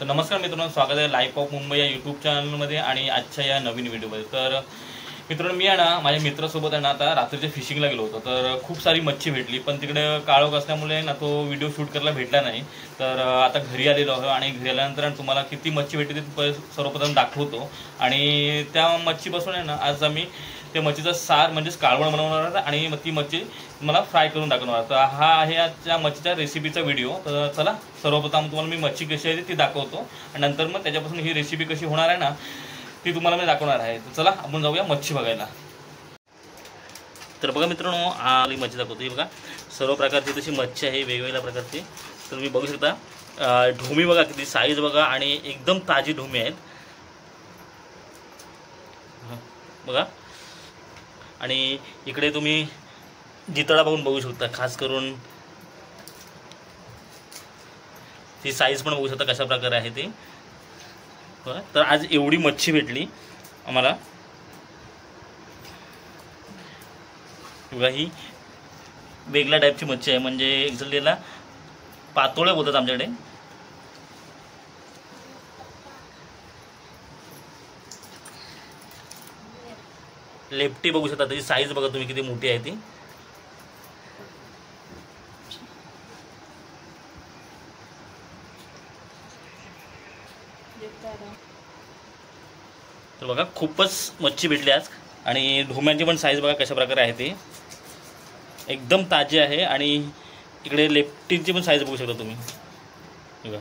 तर नमस्कार मित्रांनो, स्वागत आहे लाईफ ऑफ मुंबई या यूट्यूब चॅनलमध्ये आणि आजच्या या नवीन व्हिडिओमध्ये। तर मित्रांनो, मी आहे ना माझ्या मित्रासोबत आहे ना आता रात्रीच्या फिशिंगला गेलो होतो। तर खूप सारी मच्छी भेटली, पण तिकडे काळोख असल्यामुळे ना तो व्हिडिओ शूट करायला भेटला नाही। तर आता घरी आलेलो आहे आणि घरी आल्यानंतर तुम्हाला किती मच्छी भेटली ते सर्वप्रथम दाखवतो। आणि त्या मच्छीपासून आहे ना आज आम्ही ते मच्छीचा सार म्हणजेच कालवण बनवणार आणि ती मच्छी मला फ्राय करून टाकणार। तर हा आहे आजच्या मच्छीच्या रेसिपीचा व्हिडिओ। तर चला, सर्वप्रथम तुम्हाला मी मच्छी कशी आहे ती दाखवतो आणि नंतर मग त्याच्यापासून ही रेसिपी कशी होणार आहे ना ती तुम्हाला मी दाखवणार आहे। तर चला आपण जाऊया मच्छी बघायला। तर बघा मित्रांनो, आली मच्छी दाखवतो। ही बघा सर्व प्रकारची तशी मच्छी आहे, वेगवेगळ्या प्रकारची। तर तुम्ही बघू शकता ढोमी बघा किती साईज बघा आणि एकदम ताजी ढोमी आहेत बघा। आणि इकडे तुम्ही जितळा बघून बघू शकता, खास करून ती साईज पण बघू शकता कशा प्रकारे आहे ती बघा। तर आज एवढी मच्छी भेटली आम्हाला बघा। ही वेगळ्या टाईपची मच्छी आहे, म्हणजे एक्झॅक्टली याला पातोळ्या बोलतात आमच्याकडे। लेफ्टी बघू शकता, त्याची साईज बघा तुम्ही किती मोठी आहे ती। तर बघा खूपच मच्छी भेटली आज। आणि ढोम्यांची पण साईज बघा कशा प्रकारे आहे ती, एकदम ताजी आहे। आणि इकडे लेफ्टीची पण साईज बघू शकता तुम्ही बघा,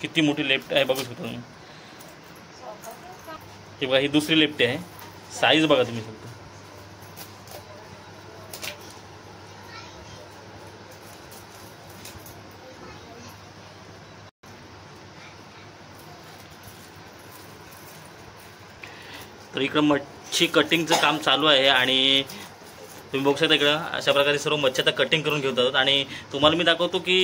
किती मोठी लेफ्ट आहे बघू शकता तुम्ही। ही बघा, ही दुसरी लेफ्टी आहे, साईज बघा तुम्ही फक्त। तर इकडं मच्छी कटिंगचं काम चालू आहे आणि तुम्ही बघू शकता इकडं अशा प्रकारे सर्व मच्छी आता कटिंग करून घेत आहोत। आणि तुम्हाला मी दाखवतो की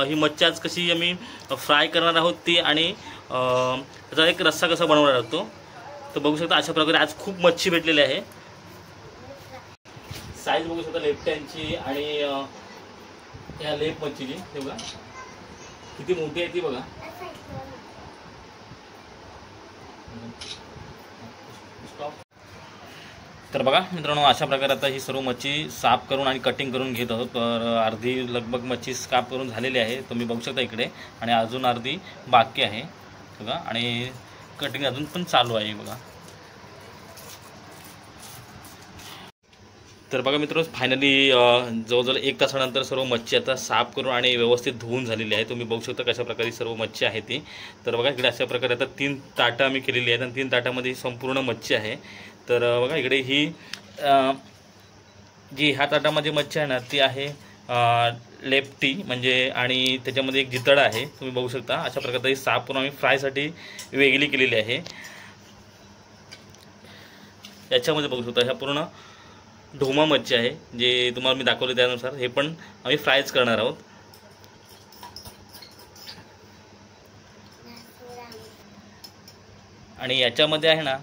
ही मच्छी आज कशी आम्ही फ्राय करणार आहोत ती, आणि त्याचा एक रस्सा कसा बनवणार आहोत तो। तर बघू शकता अशा प्रकारे आज खूप मच्छी भेटलेली आहे। साईज बघू शकता लेफ्ट्यांची आणि या लेप मच्छीची हे बघा किती मोठी आहे ती बघा। तर बघा मित्रांनो, अशा प्रकारे आता ही सर्व मच्छी साफ करून आणि कटिंग करून घेत आहोत। तर अर्धी लगभग मच्छी साफ करून झालेली आहे, तुम्ही बघू शकता इकडे, आणि अजून अर्धी बाकी आहे बघा। आणि कटिंग अजून पण चालू आहे बघा। तर बघा मित्रांनो, फायनली जवळजवळ 1 तासानंतर सर्व मच्छी आता साफ करून आणि व्यवस्थित धुवून झालेली आहे। तुम्ही बघू शकता कशा प्रकारे सर्व मच्छी आहे ती। तर बघा इकडे अशा प्रकारे आता 3 ताटं आम्ही केलेली आहेत आणि 3 ताटामध्ये संपूर्ण मच्छी आहे। तर बघा इकडे ही जी ह्या ताटामध्ये मच्छी आहे ना ती आहे लेफ्टी म्हणजे, आणि त्याच्यामध्ये एक जितडा आहे, तुम्ही बघू शकता। अशा प्रकारे साफ करून आम्ही फ्रायसाठी वेगळी केलेली आहे। याच्यामध्ये बघू शकता ह्या पूर्ण ढोमा मच्छी आहे, जे तुम्हाला मी दाखवले त्यानुसार हे पण आम्ही फ्रायच करणार आहोत। आणि याच्यामध्ये आहे ना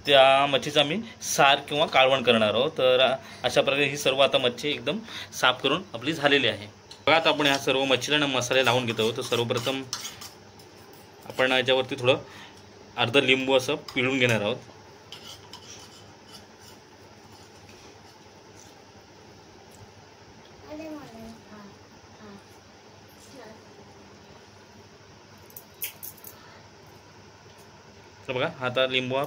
त्या मच्छीचा आम्ही सार किंवा कालवण करणार आहोत। तर अशा प्रकारे ही सर्व आता मच्छी एकदम साफ करून आपली झालेली आहे बघा। आता आपण ह्या सर्व मच्छीला ना मसाले लावून घेतो। तर सर्वप्रथम आपण याच्यावरती थोडं अर्ध लिंबू असं पिळून घेणार आहोत। तर बघा आता लिंबू हा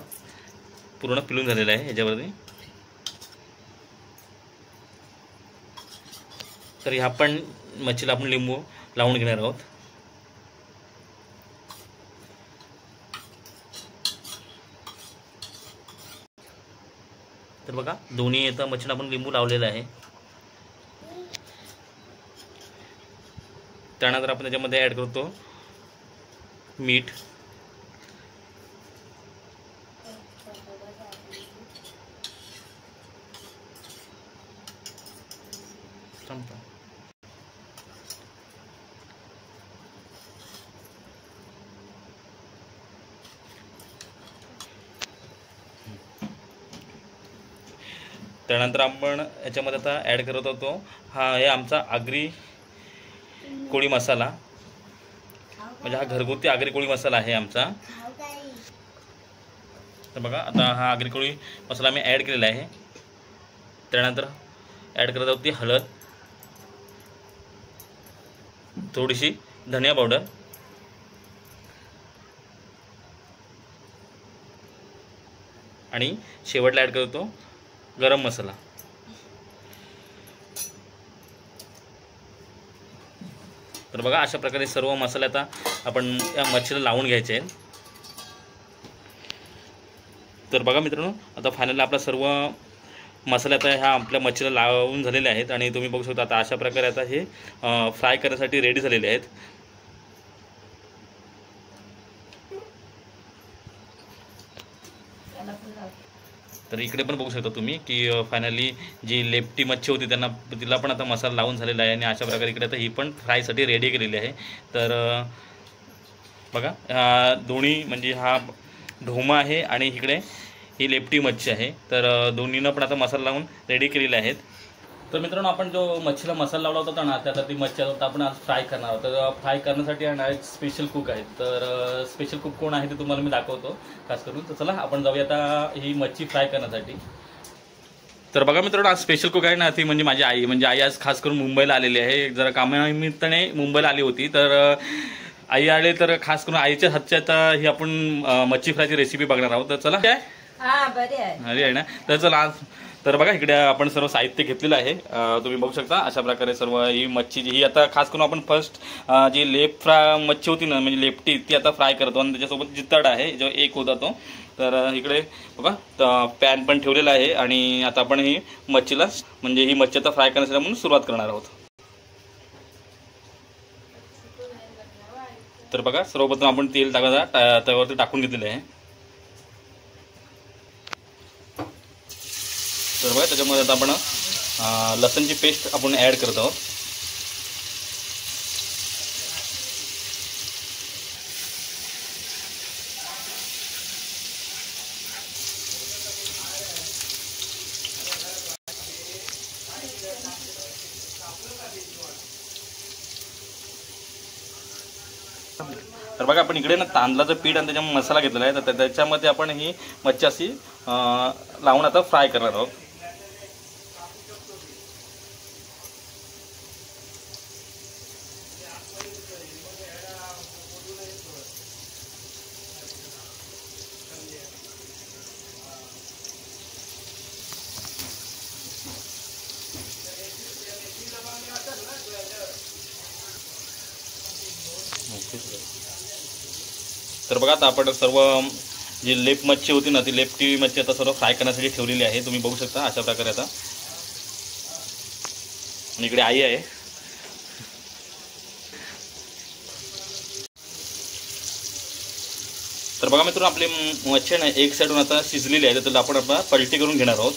पूर्ण पिळून झालेला आहे याच्यावरती। तर ह्या पण मच्छीला आपण लिंबू लावून घेणार आहोत। तर बघा दोन्ही येता मच्छीला आपण लिंबू लावलेला आहे। त्यानंतर आपण त्याच्यामध्ये ॲड करतो मीठ, त्यानंतर आपण याच्यामध्ये आता ॲड करत होतो हा आहे आमचा आगरी कोळी मसाला। म्हणजे हा घरगुती आगरी कोळी मसाला आहे आमचा। तर बघा आता हा आगरी कोळी मसाला मी ॲड केलेला आहे। त्यानंतर ॲड करत आहोत ती हळद, थोडीशी धनिया पावडर, आणि शेवटला ॲड करतो गरम मसाला। तर बघा अशा प्रकारे सर्व मसाले आता आपण या मच्छीला लावून घ्यायचे आहेत। तर बघा मित्रांनो, आता फायनली आपला सर्व मसाले आता ह्या आपल्या मच्छीला लावून झालेले आहेत आणि तुम्ही बघू शकता आता अशा प्रकारे आता हे फ्राय करण्यासाठी रेडी झालेले आहेत। तर इकडे पण बघू शकता तुम्ही की फायनली जी लेपटी मच्छी होती तिला पण आता मसाला लावून झालेला आहे आणि अशा प्रकारे इकडे आता ही पण फ्रायसाठी रेडी केलेली आहे। तर बघा दोन्ही म्हणजे हा ढोमा आहे आणि इकडे ही लेपटी मच्छी आहे। तर दोन्हीनं पण आता मसाला लावून रेडी केलेले आहेत। तर मित्रांनो, आपण जो मच्छीला मसाला लावला होता ना, त्यात ती मच्छी आता आपण आज फ्राय करणार आहोत। तर फ्राय करण्यासाठी एक स्पेशल कुक आहेत। तर स्पेशल कुक कोण आहे ते तुम्हाला मी दाखवतो खास करून। तर चला आपण जाऊया आता ही मच्छी फ्राय करण्यासाठी। तर बघा मित्रांनो, आज स्पेशल कुक आहे ना ती म्हणजे माझी आई। म्हणजे आई आज खास करून मुंबईला आलेली आहे, जरा कामानिमित्ताने मुंबईला आली होती। तर आई आले तर खास करून आईच्या हातच्या आता ही आपण मच्छी फ्रायची रेसिपी बघणार आहोत। तर चला काय बरी आहे ना। तर चला आज तर बघा इकडे आपण सर्व साहित्य घेतलेलं आहे, तुम्ही बघू शकता अशा प्रकारे सर्व ही मच्छी ही आता खास करून आपण फर्स्ट जी लेप फ्राय मच्छी होती ना म्हणजे लेपटी ती आता फ्राय करतो आणि त्याच्यासोबत जितड आहे जो एक होता तो। तर इकडे बघा पॅन पण ठेवलेला आहे आणि आता आपण ही मच्छीला म्हणजे ही मच्छी आता फ्राय करण्यासाठी म्हणून सुरुवात करणार आहोत। तर बघा सर्वप्रथम आपण तेल तव्यावरती टाकून घेतलेलं आहे। तर बघा त्याच्यामध्ये आता आपण लसणची पेस्ट आपण ॲड करत आहोत। तर बघा आपण इकडे ना तांदळाचं पीठ आणि त्याच्यामध्ये मसाला घेतलेला आहे। तर त्याच्यामध्ये आपण ही मच्छी अशी लावून आता फ्राय करणार आहोत। तर बघा आता आपण सर्व जी लेप मच्छी होती ना ती लेपटी मच्छी आता सर्व फ्राय करण्यासाठी ठेवलेली आहे, तुम्ही बघू शकता अशा प्रकारे। आता इकडे आई आहे। तर बघा मित्रांनो, आपली मच्छी ना एक साईडून आता शिजलेली आहे, तर आपण आता पलटी करून घेणार आहोत।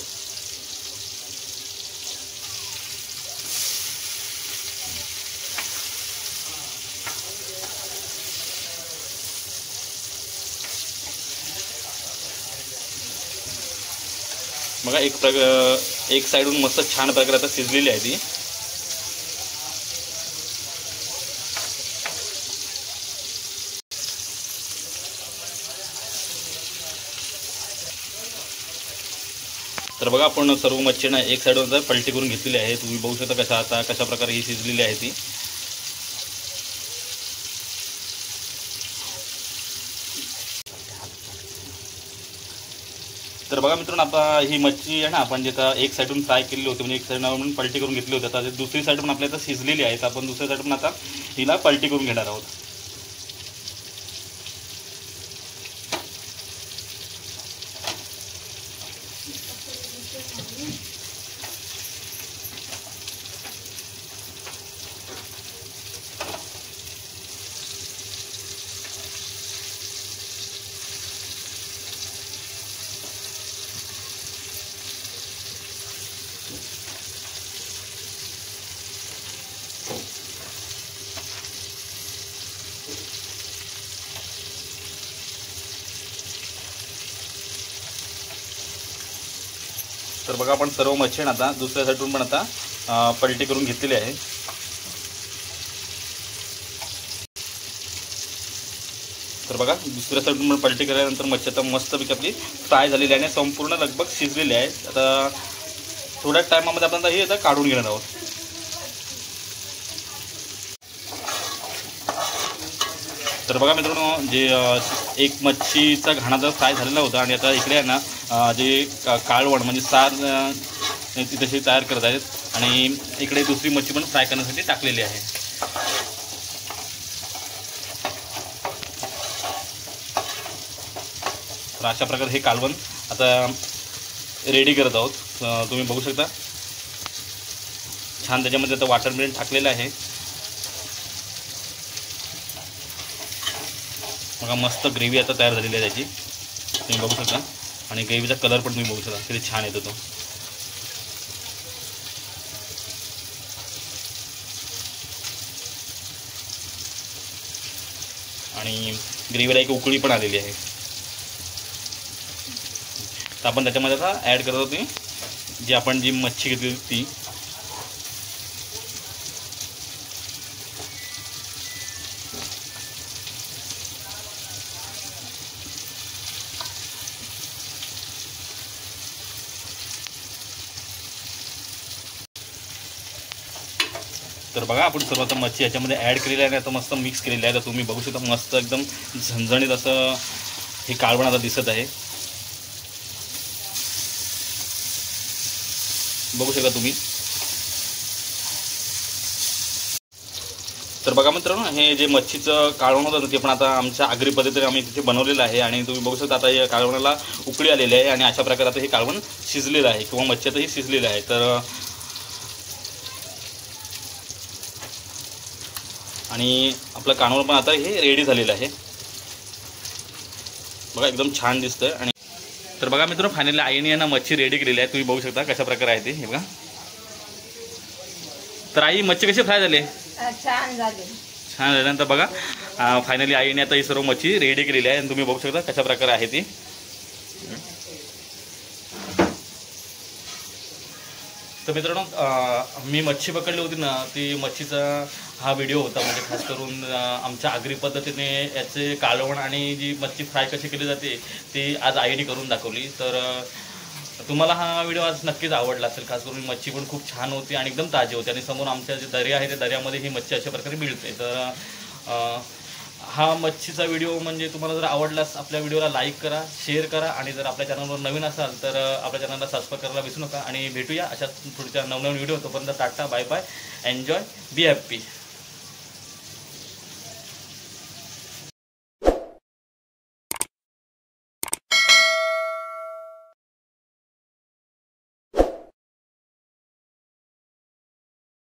बघा एक साईडून मस्त छान प्रकारे आता शिजलेली आहे ती। तर बघा आपण सर्व मच्छी ना एक साईडवर आता पलटी करून घेतलेली आहे, तुम्ही बघू शकता कशा प्रकारे ही शिजलेली आहे ती। तर बघा मित्रांनो, आता ही मच्छी आहे ना आपण जे आता एक साईडून फ्राय केलेली होती म्हणजे एक साईडून पलटी करून घेतली होती, आता दुसरी साईड पण आपल्या आता शिजलेली आहे। तर आपण दुसऱ्या साईड पण आता हिला पलटी करून घेणार आहोत। तर बघा आपण सर्व मच्छी आता दुसऱ्या साईडून पण आता पलटी करून घेतलेली आहे। तर बघा दुसऱ्या साईडून पण पलटी केल्यानंतर मच्छी आता मस्तपैकी आपली फ्राय झालेली आहे आणि संपूर्ण लगभग शिजलेली आहे. आता थोड्या टायमामध्ये आपण हे आता काढून घेणार आहोत. तर बघा मित्रांनो, जे एक मच्छीचा घाणाचा फ्राय झालेला होता आणि आता इकडे आहे ना जे काळवण म्हणजे सार ती तशी तयार करत आहेत आणि इकडे दुसरी मच्छी पण फ्राय करण्यासाठी टाकलेली आहे. तर अशा प्रकारे हे कालवण आता रेडी करत आहोत. तुम्ही बघू शकता छान त्याच्यामध्ये आता वाटर मिळून टाकलेलं आहे. बघा मस्त ग्रेव्ही आता तयार झालेली आहे त्याची, तुम्ही बघू शकता. आणि ग्रेव्हीचा कलर पण तुम्ही बघू शकता किती छान येतो तो. आणि ग्रेव्हीला एक उकळी पण आलेली आहे. तर आपण त्याच्यामध्ये आता ॲड करत होती जी आपण जी मच्छी घेतली ती. तर बघा आपण सर्व आता मच्छी याच्यामध्ये ॲड केलेली आहे आणि आता मस्त मिक्स केलेली आहे. तर तुम्ही बघू शकता मस्त एकदम झणझणीत असं हे कालवण आता दिसत आहे. बघू शकता तुम्ही. तर बघा मित्रांनो, हे जे मच्छीचं कालवण होतं ते पण आता आमच्या आगरी पद्धतीने आम्ही तिथे बनवलेलं आहे आणि तुम्ही बघू शकता आता या कालवणाला उकळी आलेली आहे आणि अशा प्रकारे आता हे कालवण शिजलेलं आहे किंवा मच्छी आता ही शिजलेलं आहे. तर आणि आपलं कालवण पण आता हे रेडी झालेलं आहे. बघा एकदम छान दिसतंय. आणि तर बघा मित्रांनो, फायनली आईने यांना मच्छी रेडी केलेली आहे. तुम्ही बघू शकता कशा प्रकारे आहे ते. हे बघा. तर आई मच्छी कशी फ्राय झाली? छान झाली. छान झाल्यानंतर बघा फायनली आईने आता ही सर्व मच्छी रेडी केलेली आहे आणि तुम्ही बघू शकता कशा प्रकारे आहे ती. तर मित्रांनो, मी मच्छी पकडली होती ना, ती मच्छीचा हा व्हिडिओ होता. म्हणजे खास करून आमच्या आगरी पद्धतीने याचे कालवण आणि जी मच्छी फ्राय कशी केली जाते ती आज आईने करून दाखवली. तर तुम्हाला हा व्हिडिओ आज नक्कीच आवडला असेल. खास करून मच्छी पण खूप छान होती आणि एकदम ताजी होती आणि समोर आमच्या जे दर्या आहे त्या दर्यामध्ये ही मच्छी अशा प्रकारे मिळते. तर हा मच्छीचा व्हिडिओ म्हणजे तुम्हाला जर आवडलास आपल्या व्हिडिओला लाईक करा, शेअर करा आणि जर आपल्या चॅनलवर नवीन असाल तर आपल्या चॅनलला सबस्क्राईब करायला विसरू नका. आणि भेटूया अशा पुढच्या नवनवीन व्हिडिओ. तोपर्यंत ta-ta, bye bye, enjoy, be happy.